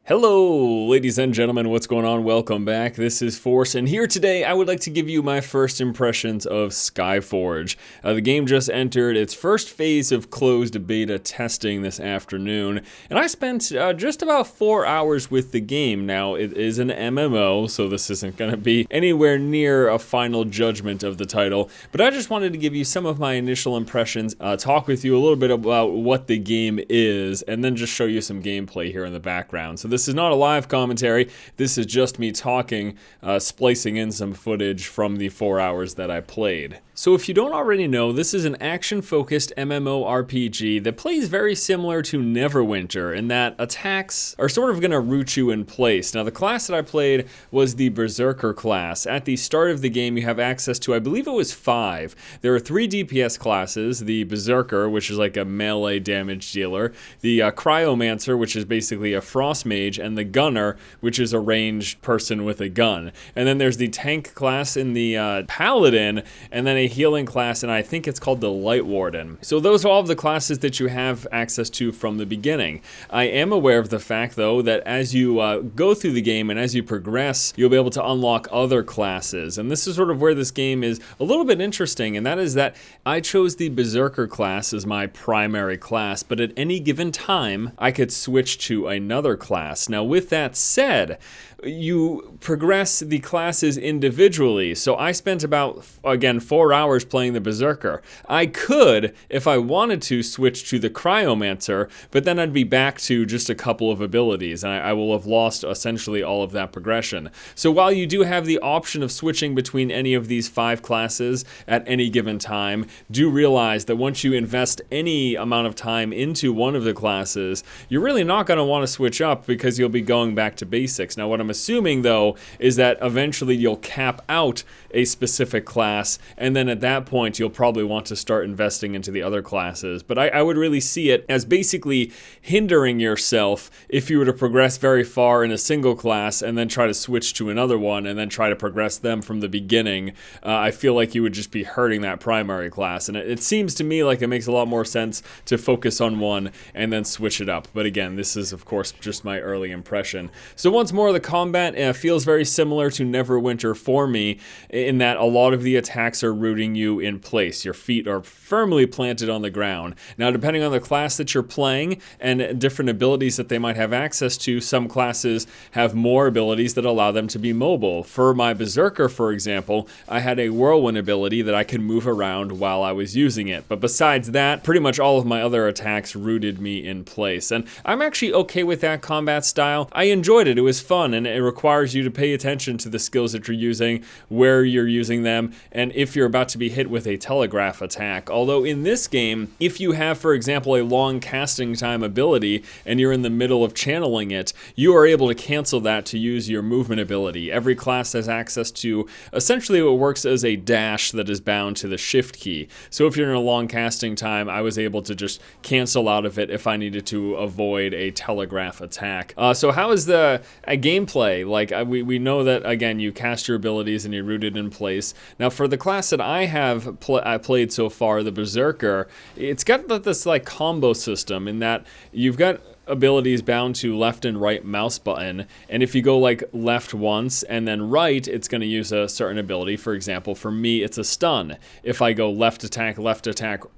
Hello, ladies and gentlemen, what's going on? Welcome back. This is Force, and here today I would like to give you my first impressions of Skyforge. The game just entered its first phase of closed beta testing this afternoon, and I spent just about 4 hours with the game. Now, it is an MMO, so this isn't going to be anywhere near a final judgment of the title, but I just wanted to give you some of my initial impressions, talk with you a little bit about what the game is, and then just show you some gameplay here in the background. So this is not a live commentary. This is just me talking, splicing in some footage from the 4 hours that I played. So if you don't already know, this is an action-focused MMORPG that plays very similar to Neverwinter in that attacks are sort of going to root you in place. Now, the class that I played was the Berserker class. At the start of the game, you have access to, I believe it was 5. There are 3 DPS classes: the Berserker, which is like a melee damage dealer, the Cryomancer, which is basically a frost mage, and the Gunner, which is a ranged person with a gun. And then there's the tank class in the Paladin, and then a healing class, and I think it's called the Light Warden. So those are all of the classes that you have access to from the beginning. I am aware of the fact, though, that as you go through the game and as you progress, you'll be able to unlock other classes. And this is sort of where this game is a little bit interesting, and that is that I chose the Berserker class as my primary class, but at any given time, I could switch to another class. Now, with that said, you progress the classes individually. So I spent about, again, 4 hours playing the Berserker. I could, if I wanted to, switch to the Cryomancer, but then I'd be back to just a couple of abilities, and I will have lost essentially all of that progression. So while you do have the option of switching between any of these 5 classes at any given time, do realize that once you invest any amount of time into one of the classes, you're really not going to want to switch up because you'll be going back to basics. Now, what I'm assuming, though, is that eventually you'll cap out a specific class, and then at that point you'll probably want to start investing into the other classes. But I would really see it as basically hindering yourself if you were to progress very far in a single class and then try to switch to another one and then try to progress them from the beginning. I feel like you would just be hurting that primary class, and it seems to me like it makes a lot more sense to focus on one and then switch it up. But again, this is of course just my early impression. So once more, the combat feels very similar to Neverwinter for me, in that a lot of the attacks are rooting you in place. Your feet are firmly planted on the ground. Now, depending on the class that you're playing and different abilities that they might have access to, some classes have more abilities that allow them to be mobile. For my Berserker, for example, I had a Whirlwind ability that I could move around while I was using it. But besides that, pretty much all of my other attacks rooted me in place. And I'm actually okay with that combat style. I enjoyed it. It was fun, and it requires you to pay attention to the skills that you're using, where you're using them, and if you're about to be hit with a telegraph attack. Although in this game, if you have, for example, a long casting time ability and you're in the middle of channeling it, you are able to cancel that to use your movement ability. Every class has access to essentially what works as a dash that is bound to the shift key. So if you're in a long casting time, I was able to just cancel out of it if I needed to avoid a telegraph attack. So how is the gameplay? Like, we know that, again, you cast your abilities and you're rooted in place. Now, for the class that I have played so far, the Berserker, it's got this like combo system in that you've got abilities bound to left and right mouse button, and if you go like left once and then right, it's going to use a certain ability. For example, for me, it's a stun. If I go left attack,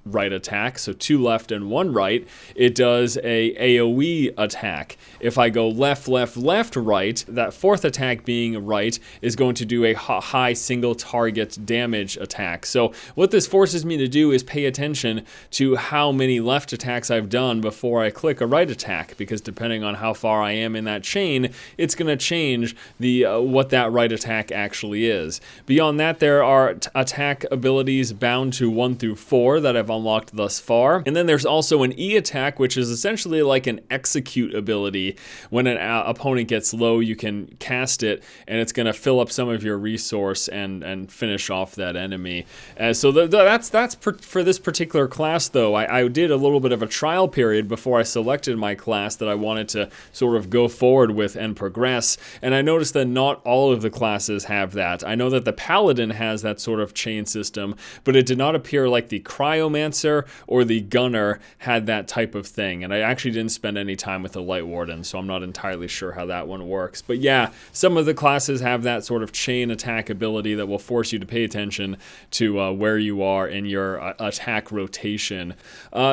right attack, so 2 left and 1 right, it does a AoE attack. If I go left, right, that 4th attack being right is going to do a high single target damage attack. So what this forces me to do is pay attention to how many left attacks I've done before I click a right attack, because depending on how far I am in that chain, it's going to change the what that right attack actually is. Beyond that, there are attack abilities bound to 1 through 4 that I've unlocked thus far. And then there's also an E attack, which is essentially like an execute ability. When an opponent gets low, you can cast it, and it's going to fill up some of your resource and finish off that enemy. So that's for this particular class, though. I did a little bit of a trial period before I selected my class, class that I wanted to sort of go forward with and progress. And I noticed that not all of the classes have that. I know that the Paladin has that sort of chain system, but it did not appear like the Cryomancer or the Gunner had that type of thing. And I actually didn't spend any time with the Light Warden, so I'm not entirely sure how that one works. But yeah, some of the classes have that sort of chain attack ability that will force you to pay attention to where you are in your attack rotation.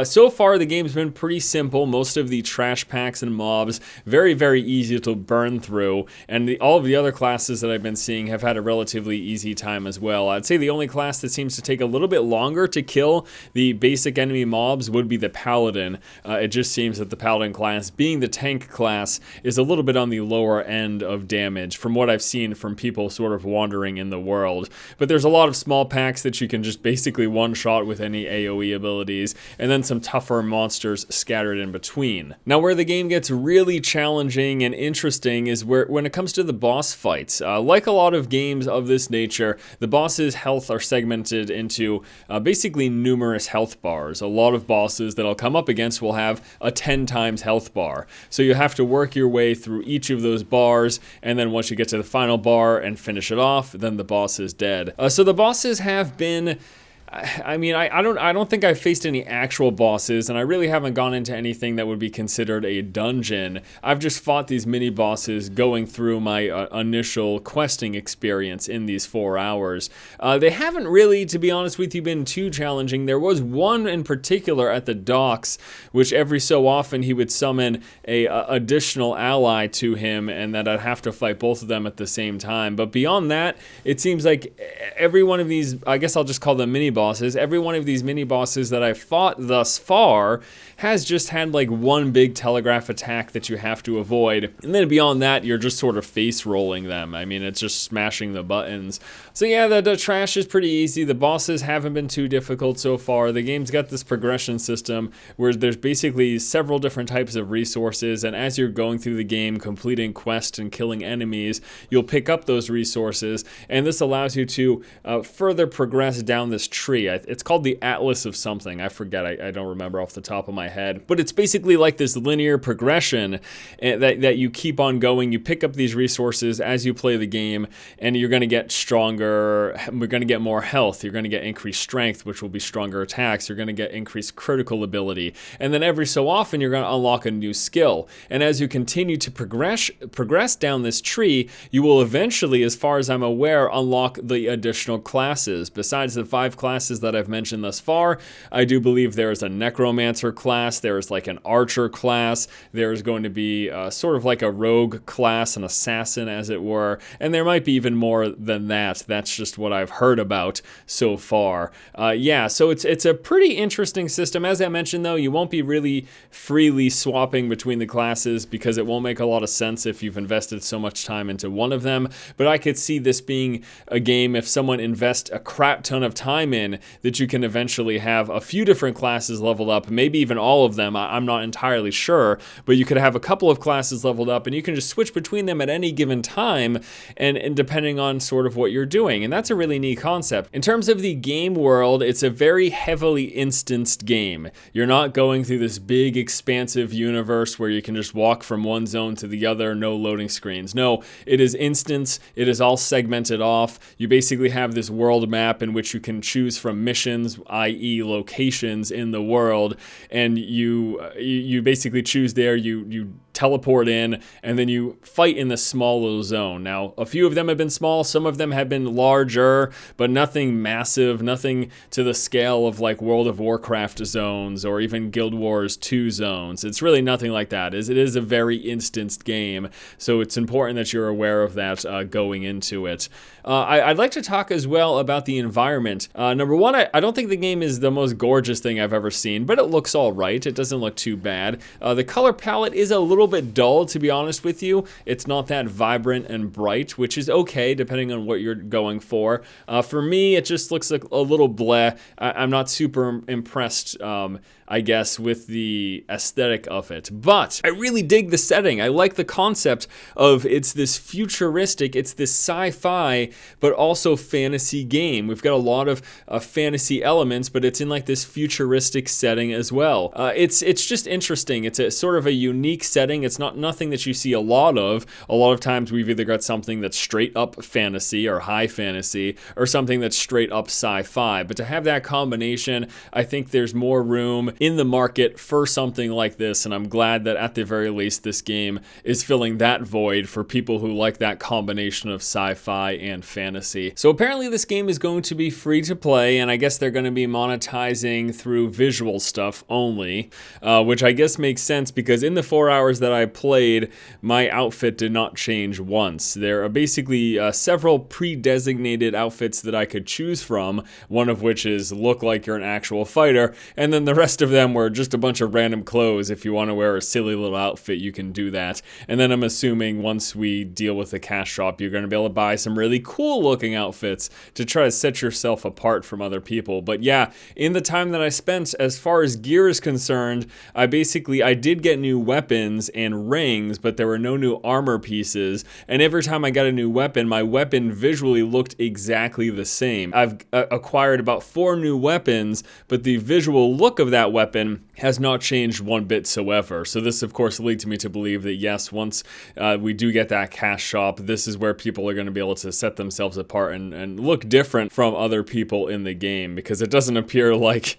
So far, the game's been pretty simple. Most of the trash packs and mobs, very, very easy to burn through. And all of the other classes that I've been seeing have had a relatively easy time as well. I'd say the only class that seems to take a little bit longer to kill the basic enemy mobs would be the Paladin. It just seems that the Paladin class, being the tank class, is a little bit on the lower end of damage from what I've seen from people sort of wandering in the world. But there's a lot of small packs that you can just basically one-shot with any AoE abilities, and then some tougher monsters scattered in between. Now, where the game gets really challenging and interesting is when it comes to the boss fights. Like a lot of games of this nature, the boss's health are segmented into basically numerous health bars. A lot of bosses that I'll come up against will have a 10 times health bar. So you have to work your way through each of those bars, and then once you get to the final bar and finish it off, then the boss is dead. So the bosses have been... I mean, I don't think I've faced any actual bosses, and I really haven't gone into anything that would be considered a dungeon. I've just fought these mini bosses going through my initial questing experience in these 4 hours. They haven't really, to be honest with you, been too challenging. There was one in particular at the docks, which every so often he would summon a additional ally to him, and that I'd have to fight both of them at the same time. But beyond that, it seems like every one of these, I guess I'll just call them mini bosses, every one of these mini bosses that I've fought thus far has just had like one big telegraph attack that you have to avoid, and then beyond that you're just sort of face rolling them. I mean, it's just smashing the buttons. So yeah, the trash is pretty easy. The bosses haven't been too difficult so far. The game's got this progression system where there's basically several different types of resources, and as you're going through the game completing quests and killing enemies, you'll pick up those resources, and this allows you to further progress down this tree. It's called the Atlas of something. I forget. I don't remember off the top of my head. But it's basically like this linear progression that you keep on going. You pick up these resources as you play the game, and you're going to get stronger. We're going to get more health. You're going to get increased strength, which will be stronger attacks. You're going to get increased critical ability. And then every so often, you're going to unlock a new skill. And as you continue to progress down this tree, you will eventually, as far as I'm aware, unlock the additional classes. Besides the 5 classes that I've mentioned thus far, I do believe there is a Necromancer class, there is like an Archer class, there is going to be sort of like a Rogue class, an Assassin as it were, and there might be even more than that. That's just what I've heard about so far. Yeah, so it's a pretty interesting system. As I mentioned though, you won't be really freely swapping between the classes because it won't make a lot of sense if you've invested so much time into one of them, but I could see this being a game, if someone invests a crap ton of time in, that you can eventually have a few different classes leveled up, maybe even all of them. I'm not entirely sure, but you could have a couple of classes leveled up and you can just switch between them at any given time, and depending on sort of what you're doing, and that's a really neat concept. In terms of the game world, it's a very heavily instanced game. You're not going through this big expansive universe where you can just walk from one zone to the other, no loading screens. No, it is instance, it is all segmented off. You basically have this world map in which you can choose from missions, i.e. locations in the world, and you basically choose there, you teleport in, and then you fight in the small little zone. Now, a few of them have been small, some of them have been larger, but nothing massive, nothing to the scale of like World of Warcraft zones or even Guild Wars 2 zones. It's really nothing like that. It is a very instanced game, so it's important that you're aware of that going into it. I'd like to talk as well about the environment. Number one, I don't think the game is the most gorgeous thing I've ever seen, but it looks all right. It doesn't look too bad. The color palette is a little little bit dull, to be honest with you. It's not that vibrant and bright, which is okay depending on what you're going for. For me, it just looks like a little bleh. I'm not super impressed, I guess, with the aesthetic of it. But I really dig the setting. I like the concept of it's this futuristic, it's this sci-fi, but also fantasy game. We've got a lot of fantasy elements, but it's in like this futuristic setting as well. It's just interesting. It's a sort of a unique setting. It's not nothing that you see a lot of. A lot of times we've either got something that's straight up fantasy or high fantasy, or something that's straight up sci-fi. But to have that combination, I think there's more room in the market for something like this, and I'm glad that at the very least this game is filling that void for people who like that combination of sci-fi and fantasy. So apparently this game is going to be free to play, and I guess they're going to be monetizing through visual stuff only, which I guess makes sense because in the 4 hours that I played, my outfit did not change once. There are basically several pre-designated outfits that I could choose from, one of which is look like you're an actual fighter, and then the rest of them were just a bunch of random clothes. If you want to wear a silly little outfit, you can do that. And then I'm assuming once we deal with the cash shop, you're going to be able to buy some really cool looking outfits to try to set yourself apart from other people. But yeah, in the time that I spent, as far as gear is concerned, I did get new weapons and rings, but there were no new armor pieces. And every time I got a new weapon, my weapon visually looked exactly the same. I've acquired about 4 new weapons, but the visual look of that weapon has not changed one bit soever. So this of course leads me to believe that yes, once we do get that cash shop, this is where people are going to be able to set themselves apart and look different from other people in the game, because it doesn't appear like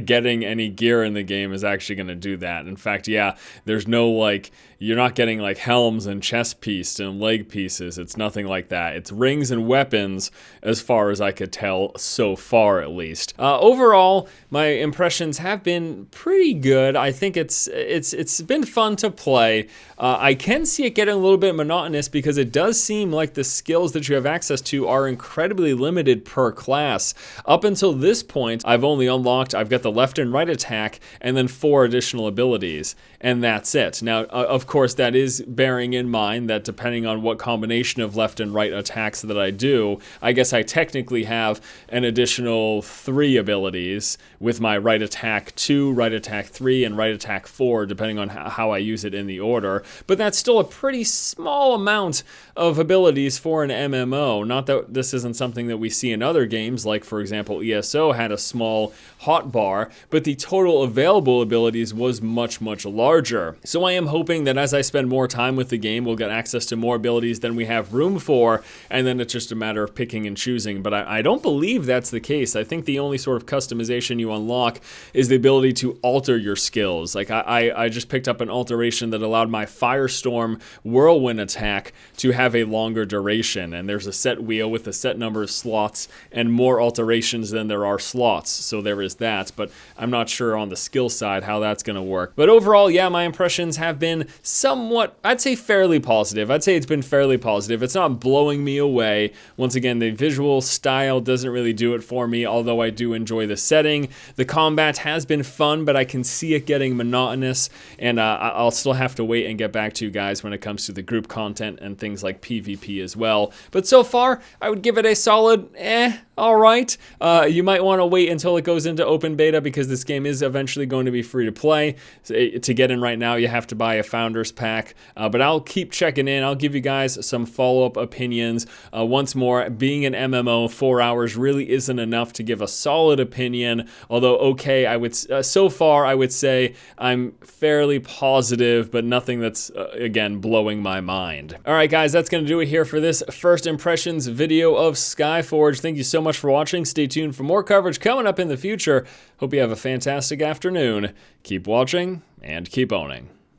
getting any gear in the game is actually going to do that. In fact, yeah, there's no like, you're not getting like helms and chest pieces and leg pieces. It's nothing like that. It's rings and weapons as far as I could tell so far, at least. Overall, my impressions have been pretty good. I think it's been fun to play. I can see it getting a little bit monotonous because it does seem like the skills that you have access to are incredibly limited per class. Up until this point, I've got the left and right attack and then 4 additional abilities, and that's it. Now, of course, that is bearing in mind that depending on what combination of left and right attacks that I do, I guess I technically have an additional 3 abilities with my right attack 2, right attack 3, and right attack 4, depending on how I use it in the order. But that's still a pretty small amount of abilities for an MMO. Not that this isn't something that we see in other games, like for example ESO had a small hotbar, but the total available abilities was much, much larger. So I am hoping that as I spend more time with the game, we'll get access to more abilities than we have room for, and then it's just a matter of picking and choosing. But I don't believe that's the case. I think the only sort of customization you unlock is the ability to alter your skills. Like I just picked up an alteration that allowed my Firestorm Whirlwind attack to have a longer duration, and there's a set wheel with a set number of slots and more alterations than there are slots, so there is that. But I'm not sure on the skill side how that's going to work. But overall, yeah, my impressions have been somewhat, I'd say fairly positive. I'd say it's been fairly positive. It's not blowing me away. Once again, the visual style doesn't really do it for me, although I do enjoy the setting. The combat has been fun, but I can see it getting monotonous, and I'll still have to wait and get back to you guys when it comes to the group content and things like PvP as well. But so far, I would give it a solid all right. You might want to wait until it goes into open beta because this game is eventually going to be free to play. To get in right now, you have to buy a Founders Pack, but I'll keep checking in. I'll give you guys some follow-up opinions. Once more, being an MMO, 4 hours really isn't enough to give a solid opinion, although okay, so far I would say I'm fairly positive, but nothing that's, again, blowing my mind. All right, guys, that's going to do it here for this first impressions video of Skyforge. Thank you so much for watching. Stay tuned for more coverage coming up in the future. Hope you have a fantastic afternoon. Keep watching and keep owning.